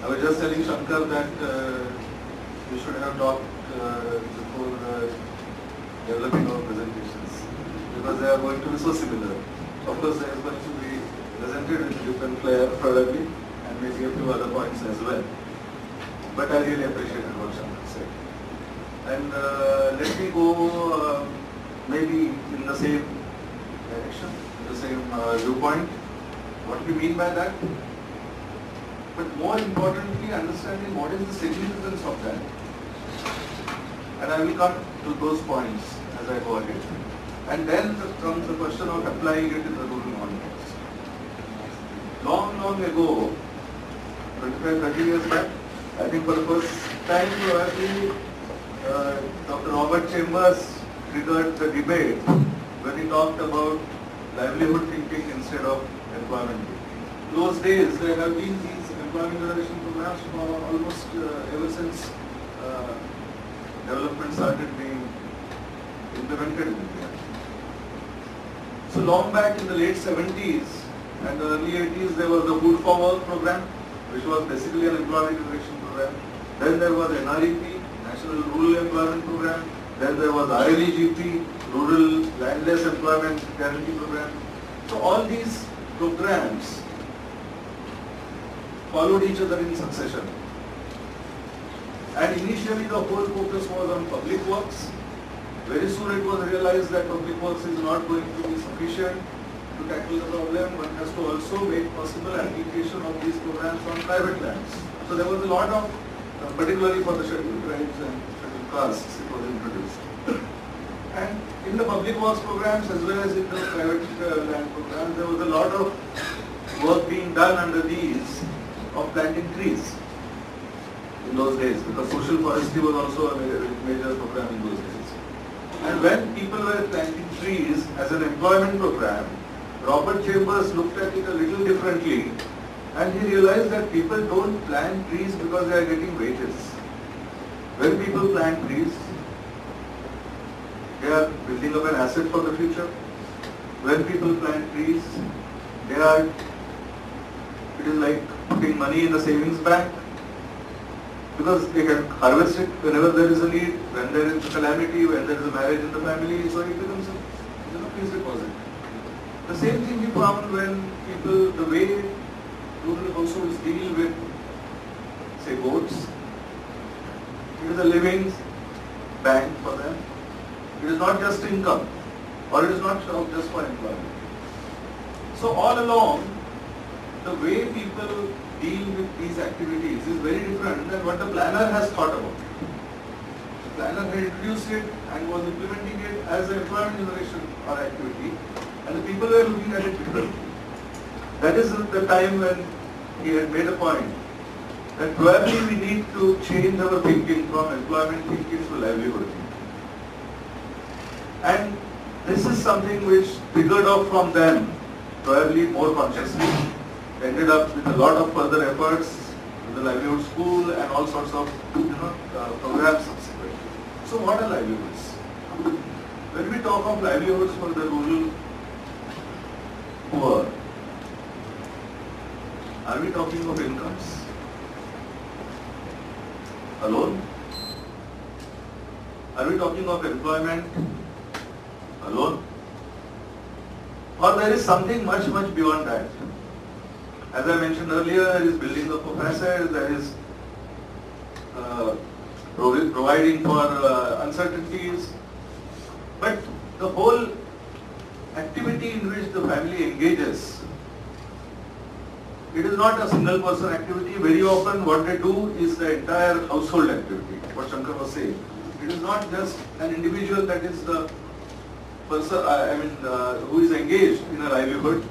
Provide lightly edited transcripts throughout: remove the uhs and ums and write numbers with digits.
I was just telling Shankar that we should have talked before developing our presentations, because they are going to be so similar. Of course, there is going to be presented with a different flair probably, and maybe a few other points as well. But I really appreciated what Shankar said. And let me go maybe in the same direction, the same viewpoint. What we mean by that? But more importantly, understanding what is the significance of that. And I will come to those points as I go ahead. And then comes the question of applying it in the rural context. Long ago, 25-30 years back, I think for the first time probably Dr. Robert Chambers triggered the debate when he talked about livelihood thinking instead of employment thinking. In those days, there have been these employment generation programs for almost ever since development started being implemented in India. So long back in the late 70s and the early 80s, there was the Food for Work program, which was basically an employment generation program. Then there was NREP, National Rural Employment Program. Then there was RLEGP, Rural Landless Employment Guarantee Program. So all these programs followed each other in succession. And initially the whole focus was on public works. Very soon it was realized that public works is not going to be sufficient to tackle the problem. One has to also make possible application of these programs on private lands. So there was a lot of, particularly for the scheduled tribes and scheduled castes, it was introduced. And in the public works programs as well as in the private land programs, there was a lot of work being done under these of planting trees in those days, because social forestry was also a major program in those days. And when people were planting trees as an employment program, Robert Chambers looked at it a little differently, and he realized that people don't plant trees because they are getting wages. When people plant trees, they are building up an asset for the future. When people plant trees, it is like putting money in the savings bank, because they can harvest it whenever there is a need, when there is a calamity, when there is a marriage in the family, so it becomes a fixed deposit. The same thing we found when people, the way rural households deal with, say, goats. It is a living bank for them. It is not just income, or it is not just for employment. So all along, the way people deal with these activities is very different than what the planner has thought about. The planner had introduced it and was implementing it as an employment generation or activity, and the people were looking at it differently. That is the time when he had made a point that probably we need to change our thinking from employment thinking to livelihood thinking. And this is something which triggered off from them, probably more consciously, ended up with a lot of further efforts with the livelihood school and all sorts of programs subsequently. So what are livelihoods? When we talk of livelihoods for the rural poor, are we talking of incomes alone? Are we talking of employment alone? Or there is something much beyond that? As I mentioned earlier, there is building up of assets, there is providing for uncertainties. But the whole activity in which the family engages, it is not a single person activity. Very often what they do is the entire household activity, what Shankar was saying. It is not just an individual that is the person, who is engaged in a livelihood.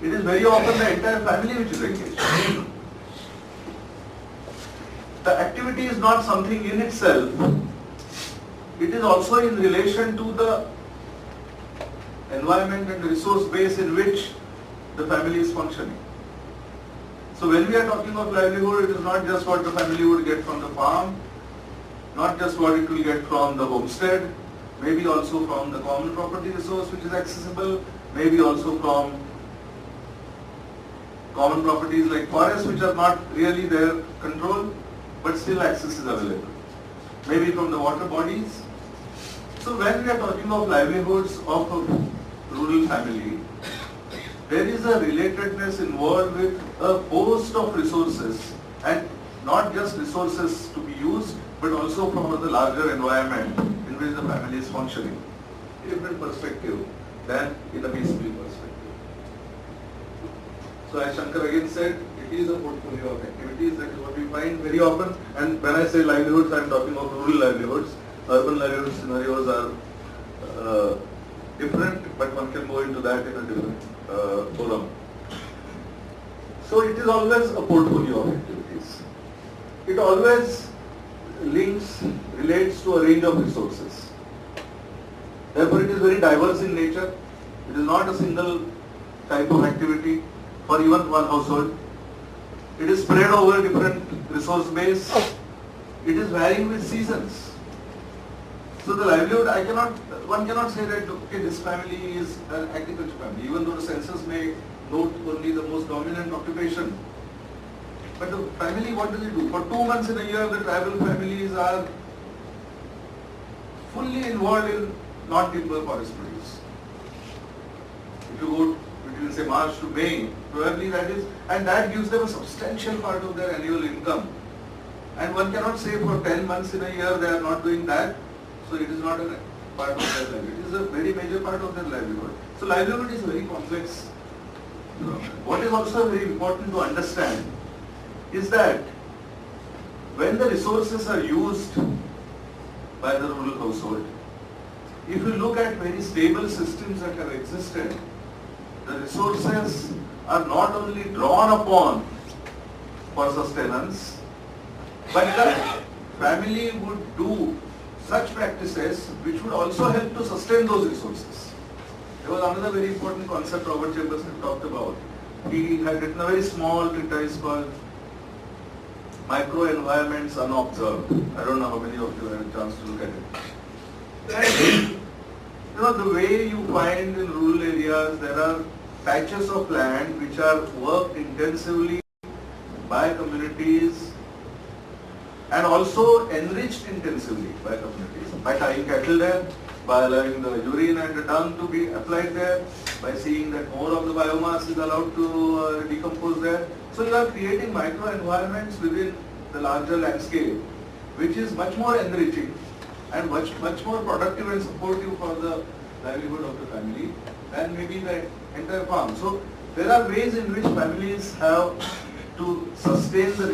It is very often the entire family which is engaged. The activity is not something in itself. It is also in relation to the environment and the resource base in which the family is functioning. So when we are talking of livelihood, it is not just what the family would get from the farm, not just what it will get from the homestead, maybe also from the common property resource which is accessible, maybe also from common properties like forests which are not really their control, but still access is available. Maybe from the water bodies. So when we are talking of livelihoods of a rural family, there is a relatedness involved with a host of resources, and not just resources to be used, but also from the larger environment in which the family is functioning. Different perspective than in a peaceful perspective. So as Shankar again said, it is a portfolio of activities. That is what we find very often. And when I say livelihoods, I am talking of rural livelihoods. Urban livelihood scenarios are different, but one can go into that in a different forum. So it is always a portfolio of activities. It always relates to a range of resources. Therefore, it is very diverse in nature. It is not a single type of activity for even one household. It is spread over different resource base. It is varying with seasons. So the livelihood, one cannot say that okay, this family is an agriculture family, even though the census may note only the most dominant occupation. But the family, what does it do? For 2 months in a year, the tribal families are fully involved in non-timber forest produce. If you go between say March to May, probably that is, and that gives them a substantial part of their annual income. And one cannot say for 10 months in a year they are not doing that, so it is not a part of their livelihood. It is a very major part of their livelihood. So livelihood is very complex. What is also very important to understand is that when the resources are used by the rural household, if you look at very stable systems that have existed, the resources are not only drawn upon for sustenance, but the family would do such practices which would also help to sustain those resources. There was another very important concept Robert Chambers had talked about. He had written a very small treatise called Microenvironments Unobserved. I don't know how many of you had a chance to look at it. The way you find in rural areas, there are patches of land which are worked intensively by communities and also enriched intensively by communities, by tying cattle there, by allowing the urine and the dung to be applied there, by seeing that more of the biomass is allowed to decompose there. So you are creating microenvironments within the larger landscape, which is much more enriching and much more productive and supportive for the livelihood of the family than maybe the entire farm. So there are ways in which families have to sustain the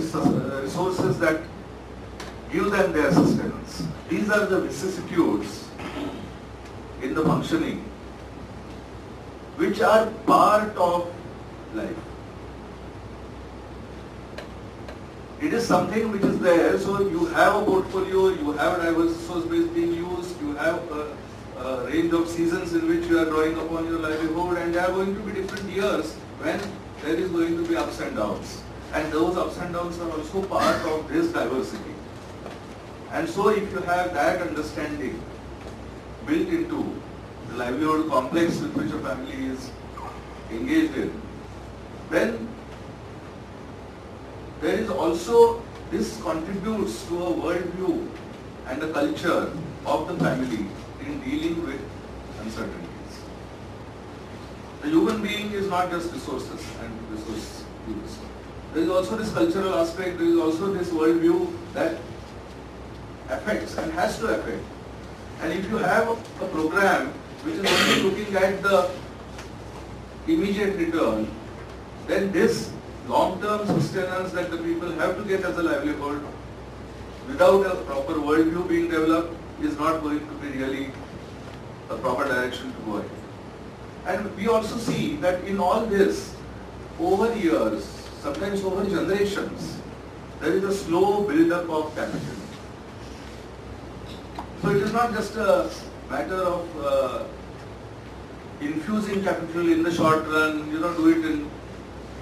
resources that give them their sustenance. These are the vicissitudes in the functioning which are part of life. It is something which is there, so you have a portfolio, you have a diverse resource base being used, you have a range of seasons in which you are drawing upon your livelihood, and there are going to be different years when there is going to be ups and downs. And those ups and downs are also part of this diversity. And so if you have that understanding built into the livelihood complex with which a family is engaged in, then there is also, this contributes to a worldview and a culture of the family in dealing with uncertainties. The human being is not just resources and resource use. There is also this cultural aspect, there is also this worldview that affects and has to affect. And if you have a program which is only looking at the immediate return, then this long-term sustenance that the people have to get as a livelihood without a proper worldview being developed is not going to be really a proper direction to go in. And we also see that in all this, over years, sometimes over generations, there is a slow build-up of capital. So it is not just a matter of infusing capital in the short run, do it in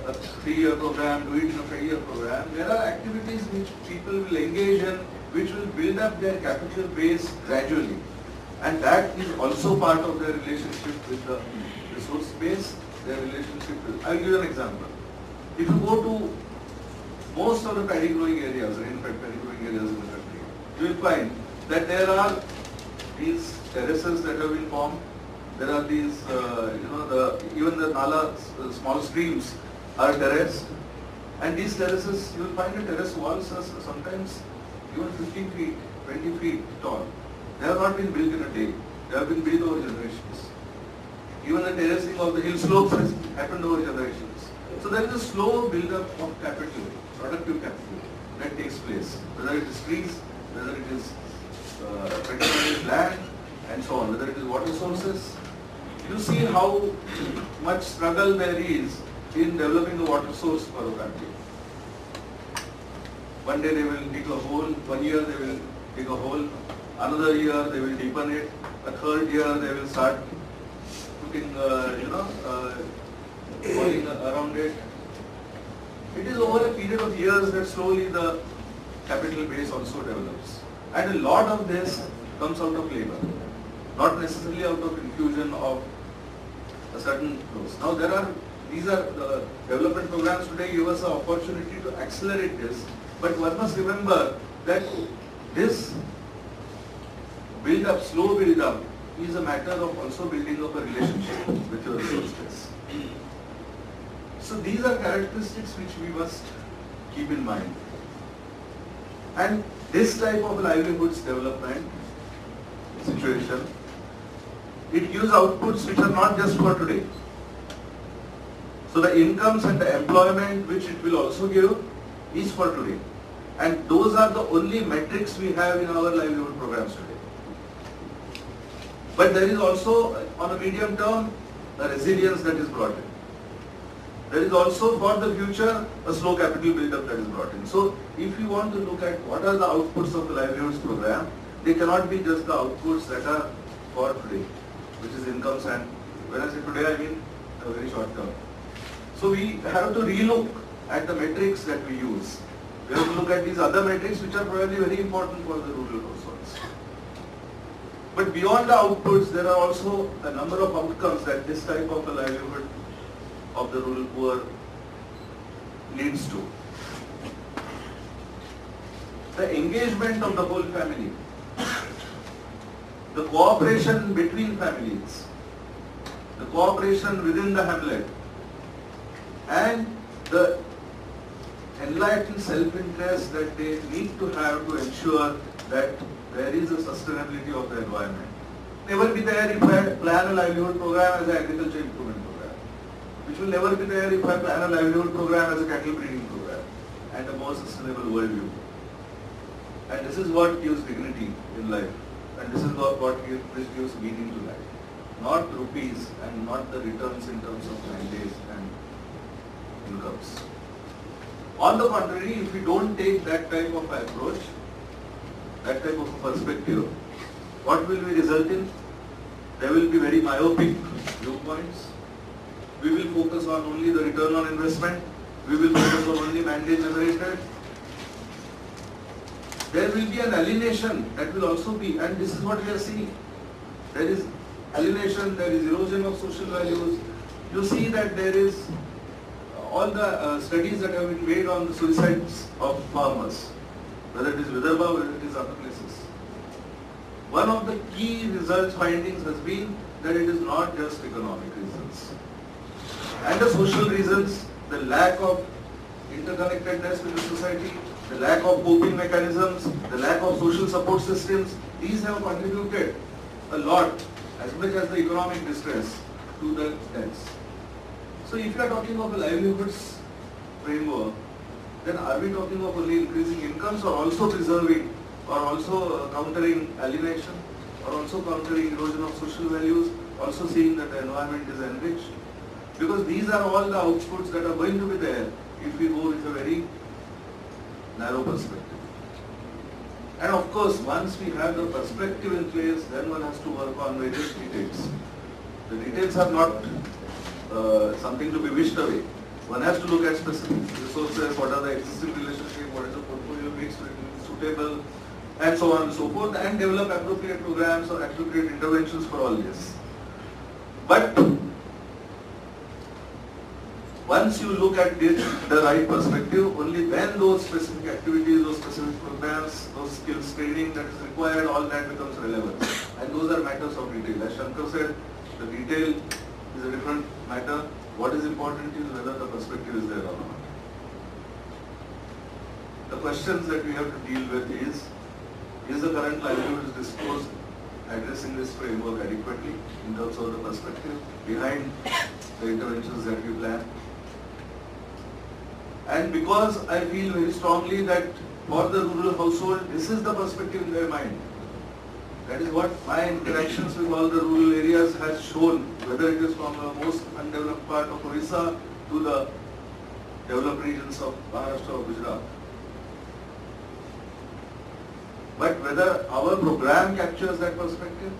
a 3-year program, do it in a 5-year program. There are activities which people will engage in, which will build up their capital base gradually. And that is also part of their relationship with the resource base, their relationship with, I'll give you an example. If you go to most of the paddy growing areas, rain-fed paddy growing areas in the country, you will find that there are these terraces that have been formed. There are these, even the nala, small streams are terraced. And these terraces, you will find the terrace walls are sometimes even 15 feet, 20 feet tall. They have not been built in a day. They have been built over generations. Even the terracing of the hill slopes has happened over generations. So there is a slow build-up of capital, productive capital that takes place. Whether it is trees, whether it is fertilized land, and so on, whether it is water sources. You see how much struggle there is in developing the water source for a family. One day they will dig a hole, 1 year they will dig a hole, another year they will deepen it, a third year they will start putting, falling around it. It is over a period of years that slowly the capital base also develops. And a lot of this comes out of labor, not necessarily out of infusion of a certain dose. Now these are the development programs today give us an opportunity to accelerate this, but one must remember that this build-up, slow build-up, is a matter of also building up a relationship with your resource base. So these are characteristics which we must keep in mind. And this type of livelihoods development situation, it gives outputs which are not just for today. So the incomes and the employment which it will also give is for today. And those are the only metrics we have in our livelihood programs today. But there is also, on a medium term, a resilience that is brought in. There is also for the future a slow capital build-up that is brought in. So if you want to look at what are the outputs of the livelihoods program, they cannot be just the outputs that are for today, which is incomes, and when I say today I mean a very short term. So we have to relook at the metrics that we use. We have to look at these other metrics which are probably very important for the rural households. But beyond the outputs, there are also a number of outcomes that this type of a livelihood of the rural poor leads to. The engagement of the whole family, the cooperation between families, the cooperation within the hamlet, and the enlightened self-interest that they need to have to ensure that there is a sustainability of the environment. Never be there if I plan a livelihood program as an agriculture improvement program, which will never be there if I plan a livelihood program as a cattle breeding program, and a more sustainable worldview. And this is what gives dignity in life, and this is what gives meaning to life. Not rupees and not the returns in terms of mandates and incomes. On the contrary, if we don't take that type of approach, that type of perspective, what will we result in? There will be very myopic viewpoints. We will focus on only the return on investment. We will focus on only mandate generated. There will be an alienation that will also be, and this is what we are seeing. There is alienation, there is erosion of social values. You see that there is all the studies that have been made on the suicides of farmers, whether it is Vidarbha, whether it is other places. One of the key results findings has been that it is not just economic reasons. And the social reasons, the lack of interconnectedness with the society, the lack of coping mechanisms, the lack of social support systems, these have contributed a lot, as much as the economic distress, to the deaths. So if you are talking of a livelihoods framework, then are we talking of only increasing incomes, or also preserving, or also countering alienation, or also countering erosion of social values, also seeing that the environment is enriched? Because these are all the outputs that are going to be there if we go with a very narrow perspective. And of course, once we have the perspective in place, then one has to work on various details. The details are not something to be wished away. One has to look at specific resources, what are the existing relationships, what is the portfolio mix which is suitable, and so on and so forth, and develop appropriate programs or appropriate interventions for all this. But Once you look at it the right perspective, only then those specific activities, those specific programs, those skills training that is required, all that becomes relevant. And those are matters of detail. As Shankar said, the detail is a different matter. What is important is whether the perspective is there or not. The questions that we have to deal with is the current livelihood discourse addressing this framework adequately in terms of the perspective behind the interventions that we plan? And because I feel very strongly that for the rural household, this is the perspective in their mind. That is what my interactions with all the rural areas has shown, whether it is from the most undeveloped part of Orissa to the developed regions of Maharashtra or Gujarat. But whether our program captures that perspective?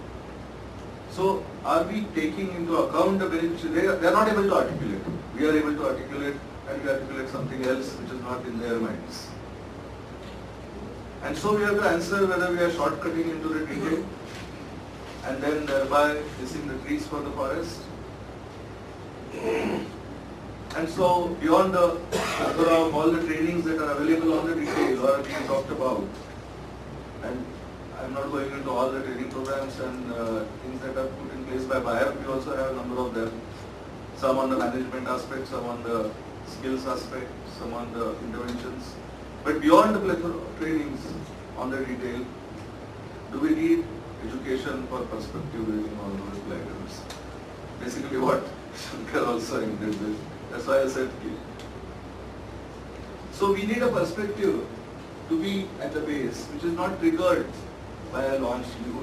So are we taking into account the benefits? They are not able to articulate. We are able to articulate, and we articulate something else which is not in their minds. And so we have to answer whether we are shortcutting into the detail and then thereby missing the trees for the forest. And so beyond the number of all the trainings that are available on the detail or being talked about, and I'm not going into all the training programs and things that are put in place by Bayer. We also have a number of them. Some on the management aspect, some on the skills aspect, some on the interventions. But beyond the plethora of trainings on the detail, do we need education for perspective building on those platforms? Basically what Shankar also ended with. That's why I said key. So we need a perspective to be at the base, which is not triggered by a new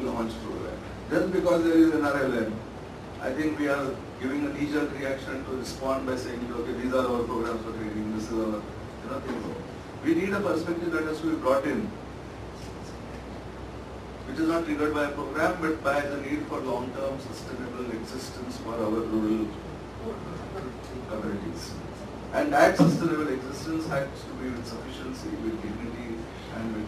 launch program. Just because there is an RLM, I think we are giving a knee-jerk reaction to respond by saying, okay, these are our programs for training, this is our, thing. We need a perspective that has to be brought in, which is not triggered by a program, but by the need for long-term sustainable existence for our rural communities. And that sustainable existence has to be with sufficiency, with dignity, and with